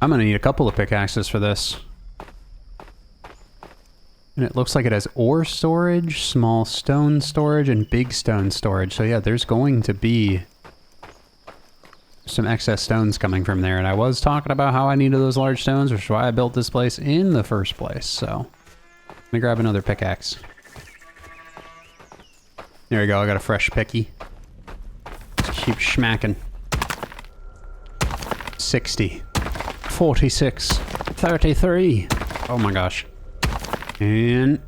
S1: I'm gonna need a couple of pickaxes for this. And it looks like it has ore storage, small stone storage, and big stone storage. So yeah, there's going to be some excess stones coming from there. And I was talking about how I needed those large stones, which is why I built this place in the first place. So I'm gonna grab another pickaxe. There we go, I got a fresh picky. Just keep schmacking. 60. 46. 33. Oh my gosh. And...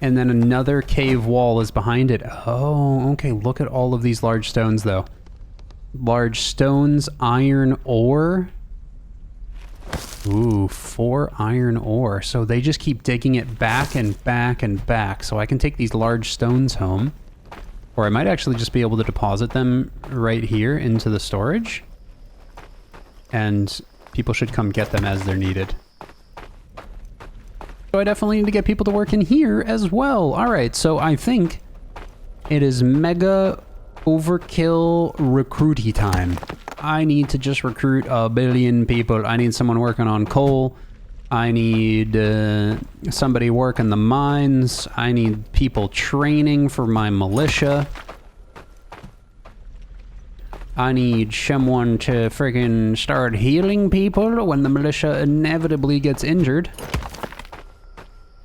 S1: And then another cave wall is behind it. Oh, okay, look at all of these large stones though. Large stones, iron ore. Ooh, 4 iron ore. So they just keep digging it back and back and back. So I can take these large stones home. Or I might actually just be able to deposit them right here into the storage. And people should come get them as they're needed. So I definitely need to get people to work in here as well. All right, so I think it is mega overkill recruity time. I need to just recruit 1 billion people. I need someone working on coal. I need somebody working the mines. I need people training for my militia. I need someone to friggin' start healing people when the militia inevitably gets injured.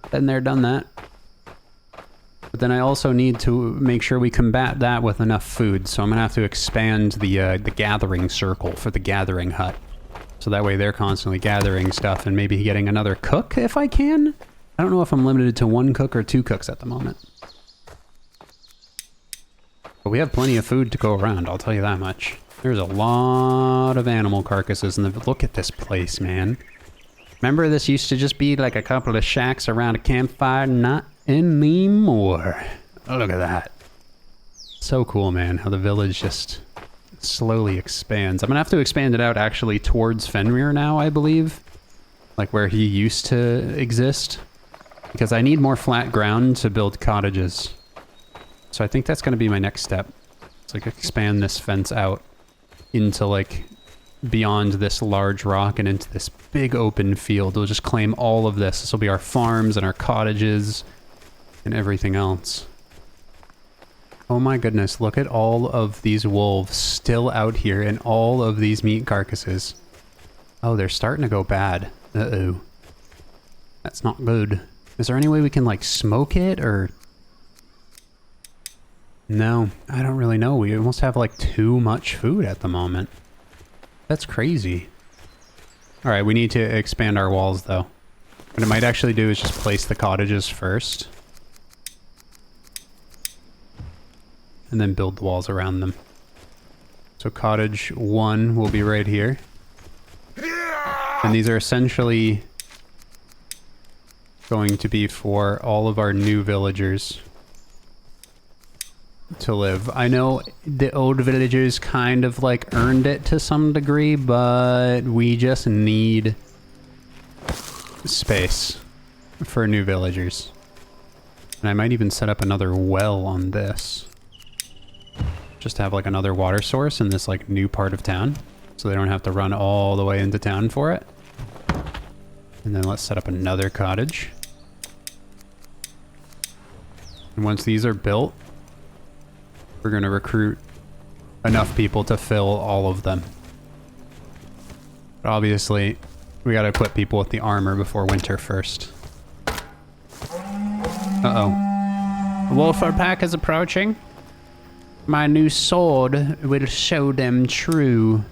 S1: Then they're done that. But then I also need to make sure we combat that with enough food. So I'm gonna have to expand the gathering circle for the gathering hut. So that way they're constantly gathering stuff and maybe getting another cook if I can. I don't know if I'm limited to 1 cook or 2 cooks at the moment. But we have plenty of food to go around, I'll tell you that much. There's a lot of animal carcasses in the... Look at this place, man. Remember this used to just be like a couple of shacks around a campfire? Not anymore. Oh, look at that. So cool, man, how the village just slowly expands. I'm gonna have to expand it out actually towards Fenrir now, I believe. Like where he used to exist. Because I need more flat ground to build cottages. So I think that's gonna be my next step. It's like expand this fence out into like beyond this large rock and into this big open field. We'll just claim all of this. This will be our farms and our cottages and everything else. Oh my goodness, look at all of these wolves still out here and all of these meat carcasses. Oh, they're starting to go bad. Uh-oh. That's not good. Is there any way we can, like, smoke it, or... No, I don't really know. We almost have, like, too much food at the moment. That's crazy. Alright, we need to expand our walls, though. What I might actually do is just place the cottages first. And then build the walls around them. So cottage 1 will be right here. And these are essentially going to be for all of our new villagers to live. I know the old villagers kind of like earned it to some degree, but we just need space for new villagers. And I might even set up another well on this. Just to have like another water source in this like new part of town, so they don't have to run all the way into town for it. And then let's set up another cottage. And once these are built, we're going to recruit enough people to fill all of them. But obviously, we got to equip people with the armor before winter first. Uh-oh. The Wolfer pack is approaching. My new sword will show them true.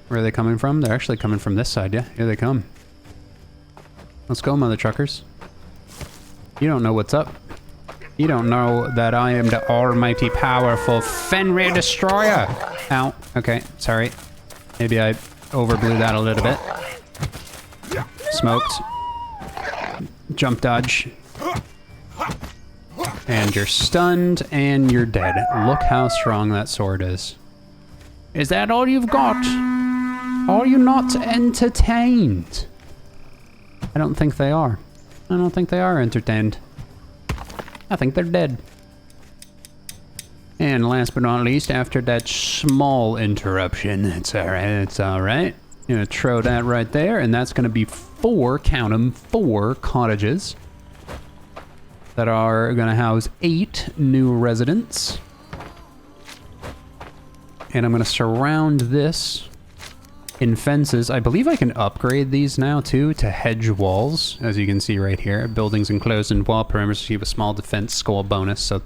S1: Where are they coming from? They're actually coming from this side, yeah. Here they come. Let's go, mother truckers. You don't know what's up. You don't know that I am the almighty powerful Fenrir Destroyer. Ow. Okay, sorry. Maybe I overblew that a little bit. Smoked. Jump dodge. And you're stunned, and you're dead. Look how strong that sword is. Is that all you've got? Are you not entertained? I don't think they are. I don't think they are entertained. I think they're dead. And last but not least, after that small interruption, it's alright, it's alright. I'm gonna throw that right there, and that's gonna be 4, count 'em, 4 cottages that are gonna house 8 new residents. And I'm gonna surround this in fences. I believe I can upgrade these now too to hedge walls, as you can see right here. Buildings enclosed in wall perimeters receive a small defense score bonus. So,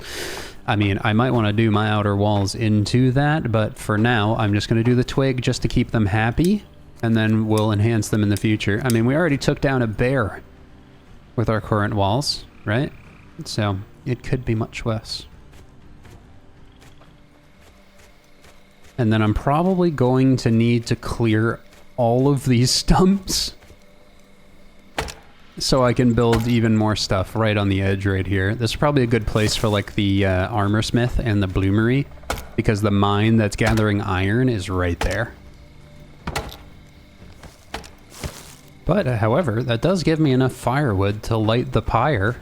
S1: I mean, I might want to do my outer walls into that, but for now, I'm just gonna do the twig just to keep them happy, and then we'll enhance them in the future. I mean, we already took down a bear with our current walls, right? So, it could be much worse. And then I'm probably going to need to clear all of these stumps so I can build even more stuff right on the edge right here. This is probably a good place for like the armor smith and the bloomery, because the mine that's gathering iron is right there. But however, that does give me enough firewood to light the pyre,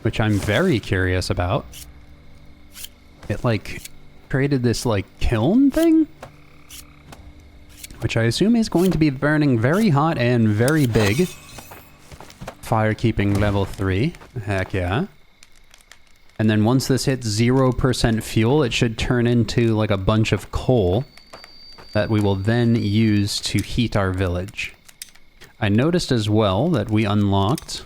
S1: which I'm very curious about. It like created this like kiln thing, which I assume is going to be burning very hot and very big. Fire keeping level 3, heck yeah. And then once this hits 0% fuel, it should turn into like a bunch of coal that we will then use to heat our village. I noticed as well that we unlocked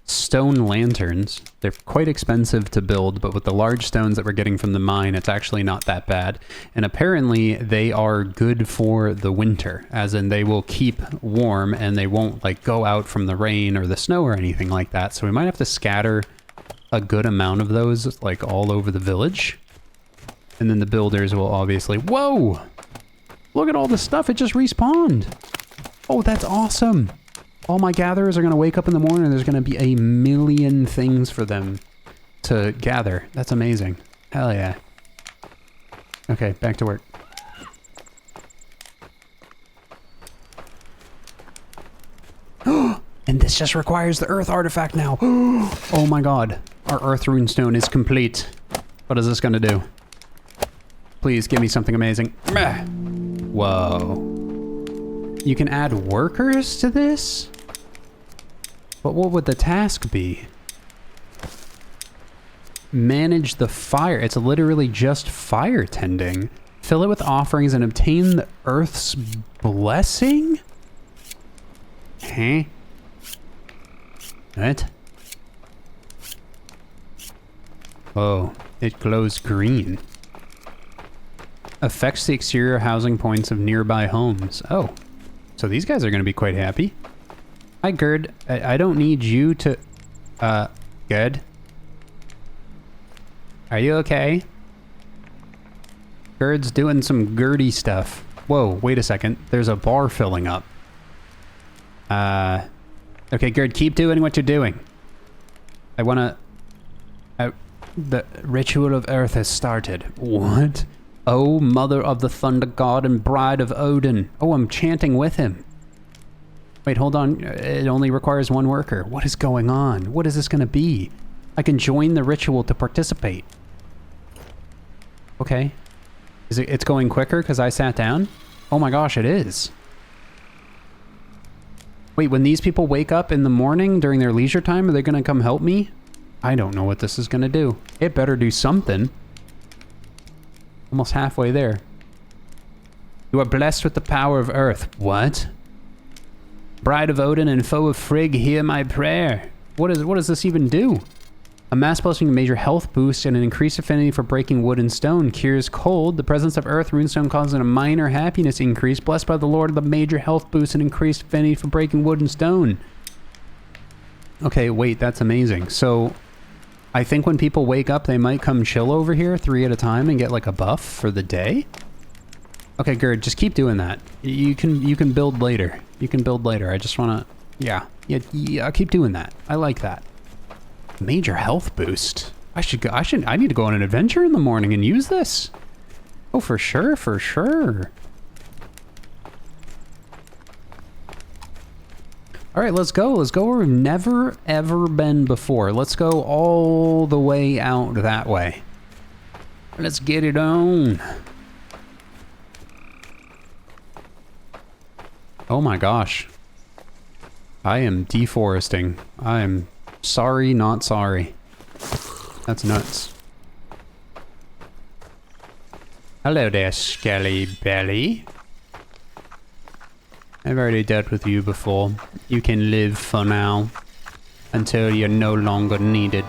S1: stone lanterns. They're quite expensive to build, but with the large stones that we're getting from the mine, it's actually not that bad. And apparently they are good for the winter, as in they will keep warm and they won't like go out from the rain or the snow or anything like that. So we might have to scatter a good amount of those like all over the village. And then the builders will obviously... Whoa! Look at all the stuff, it just respawned! Oh, that's awesome! All my gatherers are going to wake up in the morning and there's going to be a million things for them to gather. That's amazing. Hell yeah. Okay, back to work. And this just requires the earth artifact now. Oh my god. Our earth runestone is complete. What is this going to do? Please give me something amazing. Whoa. You can add workers to this? But what would the task be? Manage the fire. It's literally just fire tending. Fill it with offerings and obtain the earth's blessing? Huh? What? Oh, it glows green. Affects the exterior housing points of nearby homes. Oh, so these guys are going to be quite happy. Hi, Gerd. I don't need you to... Good. Are you okay? Gerd's doing some Gerdy stuff. Whoa, wait a second. There's a bar filling up. Okay, Gerd, keep doing what you're doing. I wanna... the ritual of Earth has started. What? Oh, mother of the thunder god and bride of Odin. Oh, I'm chanting with him. Wait, hold on. It only requires one worker. What is going on? What is this gonna be? I can join the ritual to participate. Okay. It's going quicker because I sat down? Oh my gosh, it is. Wait, when these people wake up in the morning during their leisure time, are they gonna come help me? I don't know what this is gonna do. It better do something. Almost halfway there. You are blessed with the power of Earth. What? Bride of Odin and foe of Frigg, hear my prayer. What does this even do? A mass blessing, major health boost, and an increased affinity for breaking wood and stone. Cures cold. The presence of earth runestone causes a minor happiness increase. Blessed by the Lord of the major health boost and increased affinity for breaking wood and stone. Okay, wait, that's amazing. So, I think when people wake up, they might come chill over here 3 at a time and get like a buff for the day. Okay, Gerd, just keep doing that. You can build later. You can build later. I just wanna, yeah, keep doing that. I like that. Major health boost. I need to go on an adventure in the morning and use this. Oh, for sure, for sure. All right, let's go. Let's go where we've never, ever been before. Let's go all the way out that way. Let's get it on. Oh my gosh. I am deforesting. I am sorry, not sorry. That's nuts. Hello there, Skelly Belly. I've already dealt with you before. You can live for now. Until you're no longer needed.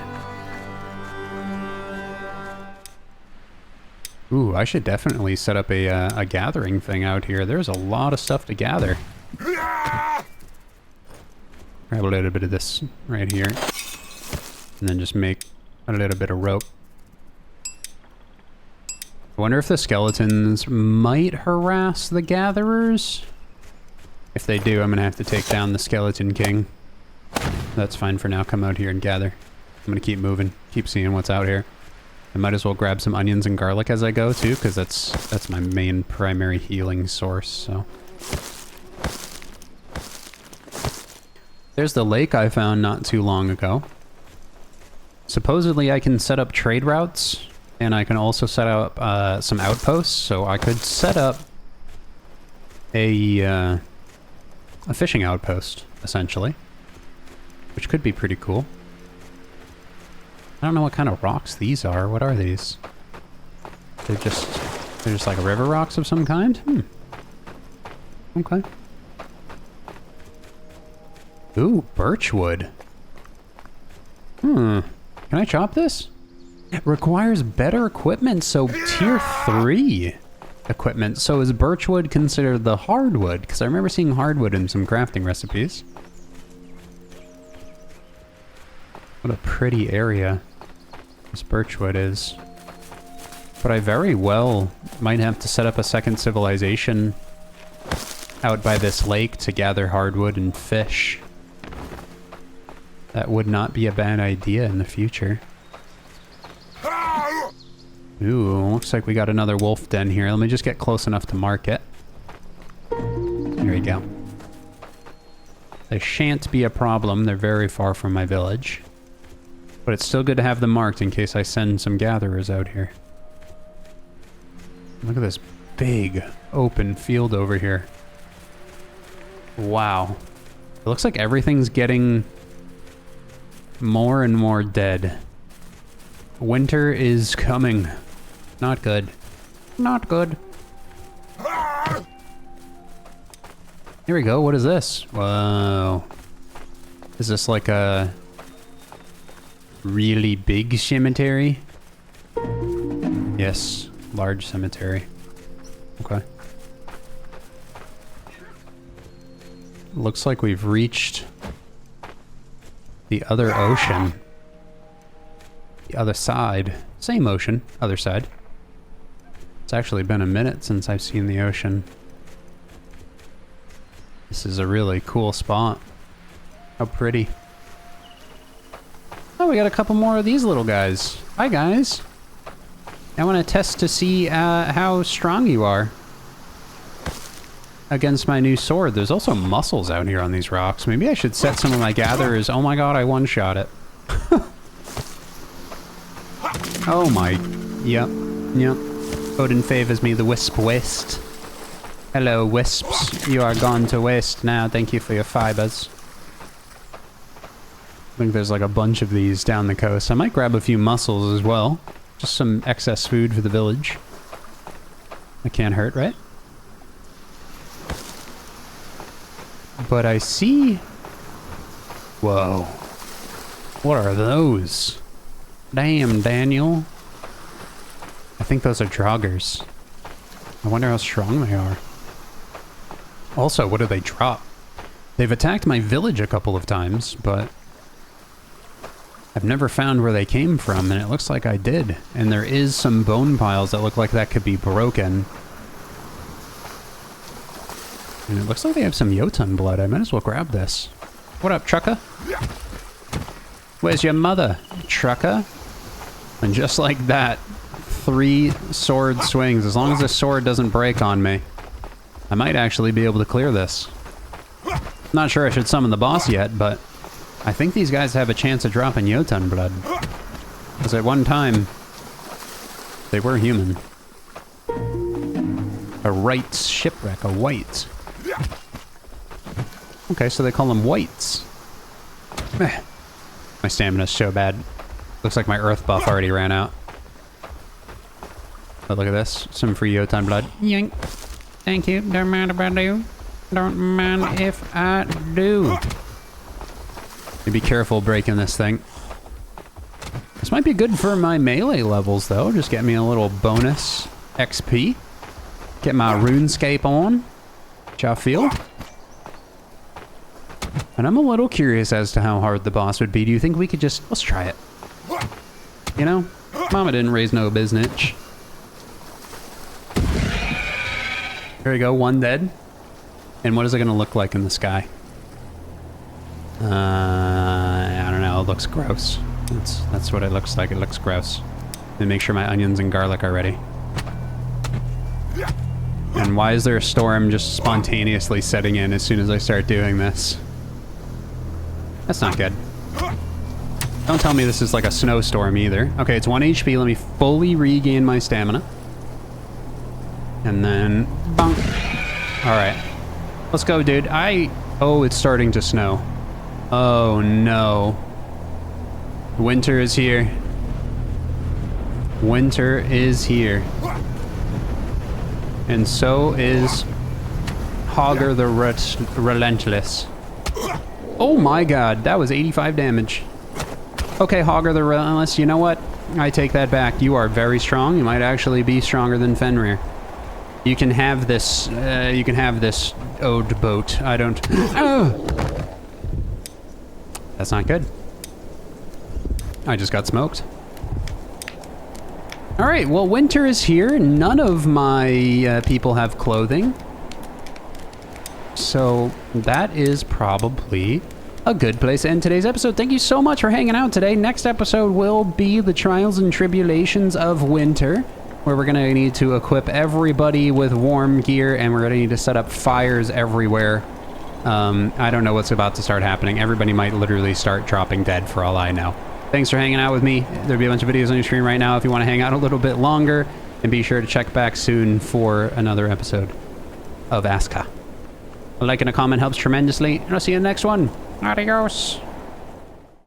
S1: Ooh, I should definitely set up a gathering thing out here. There's a lot of stuff to gather. Grab a little bit of this right here. And then just make a little bit of rope. I wonder if the skeletons might harass the gatherers. If they do, I'm gonna have to take down the Skeleton King. That's fine for now. Come out here and gather. I'm gonna keep moving, keep seeing what's out here. I might as well grab some onions and garlic as I go too, because that's my main primary healing source, so. There's the lake I found not too long ago. Supposedly I can set up trade routes, and I can also set up some outposts, so I could set up a fishing outpost, essentially. Which could be pretty cool. I don't know what kind of rocks these are. What are these? They're just like river rocks of some kind? Okay. Ooh, birchwood. Can I chop this? It requires better equipment, so tier 3 equipment. So is birchwood considered the hardwood? Because I remember seeing hardwood in some crafting recipes. What a pretty area this birchwood is. But I very well might have to set up a second civilization out by this lake to gather hardwood and fish. That would not be a bad idea in the future. Ooh, looks like we got another wolf den here. Let me just get close enough to mark it. There we go. They shan't be a problem. They're very far from my village. But it's still good to have them marked in case I send some gatherers out here. Look at this big open field over here. Wow. It looks like everything's getting More and more dead. Winter is coming. Not good. Not good. Here we go. What is this? Whoa. Is this like a really big cemetery? Yes. Large cemetery. Okay. Looks like we've reached the other ocean. The other side. Same ocean, other side. It's actually been a minute since I've seen the ocean. This is a really cool spot. How pretty. Oh, we got a couple more of these little guys. Hi, guys. I want to test to see how strong you are against my new sword. There's also mussels out here on these rocks. Maybe I should set some of my gatherers. Oh my god, I one-shot it. Oh my... Yep. Yep. Odin favors me, the wisp waste. Hello, wisps. You are gone to waste now. Thank you for your fibers. I think there's like a bunch of these down the coast. I might grab a few mussels as well. Just some excess food for the village. That can't hurt, right? But I see... Whoa. What are those? Damn, Daniel. I think those are draugrs. I wonder how strong they are. Also, what do they drop? They've attacked my village a couple of times, but I've never found where they came from, and it looks like I did. And there is some bone piles that look like that could be broken. And it looks like they have some Jotun blood. I might as well grab this. What up, trucker? Where's your mother, trucker? And just like that, 3 sword swings. As long as this sword doesn't break on me, I might actually be able to clear this. Not sure I should summon the boss yet, but I think these guys have a chance of dropping Jotun blood. Because at one time, they were human. A right shipwreck, a white. Okay, so they call them whites. My stamina's so bad. Looks like my earth buff already ran out. But look at this. Some free Jotun blood. Yank. Thank you. Don't mind if I do. Don't mind if I do. Be careful breaking this thing. This might be good for my melee levels, though. Just get me a little bonus XP. Get my RuneScape on. Which I feel. And I'm a little curious as to how hard the boss would be. Do you think we could just... Let's try it. You know? Mama didn't raise no business. There we go, 1 dead. And what is it going to look like in the sky? I don't know. It looks gross. That's what it looks like. It looks gross. And make sure my onions and garlic are ready. And why is there a storm just spontaneously setting in as soon as I start doing this? That's not good. Don't tell me this is like a snowstorm either. Okay, it's 1 HP. Let me fully regain my stamina. And then... bonk. Alright. Let's go, dude. Oh, it's starting to snow. Oh, no. Winter is here. Winter is here. And so is Hogger the Relentless. Oh my god, that was 85 damage. Okay, Hogger the Relentless, you know what? I take that back. You are very strong. You might actually be stronger than Fenrir. You can have this, ode boat. I don't... Oh! That's not good. I just got smoked. Alright, well, winter is here. None of my people have clothing. So that is probably a good place to end today's episode. Thank you so much for hanging out today. Next episode will be the trials and tribulations of winter, where we're going to need to equip everybody with warm gear, and we're going to need to set up fires everywhere. I don't know what's about to start happening. Everybody might literally start dropping dead for all I know. Thanks for hanging out with me. There'll be a bunch of videos on your screen right now if you want to hang out a little bit longer, and be sure to check back soon for another episode of Aska. A like and a comment helps tremendously, and I'll see you in the next one. Adios.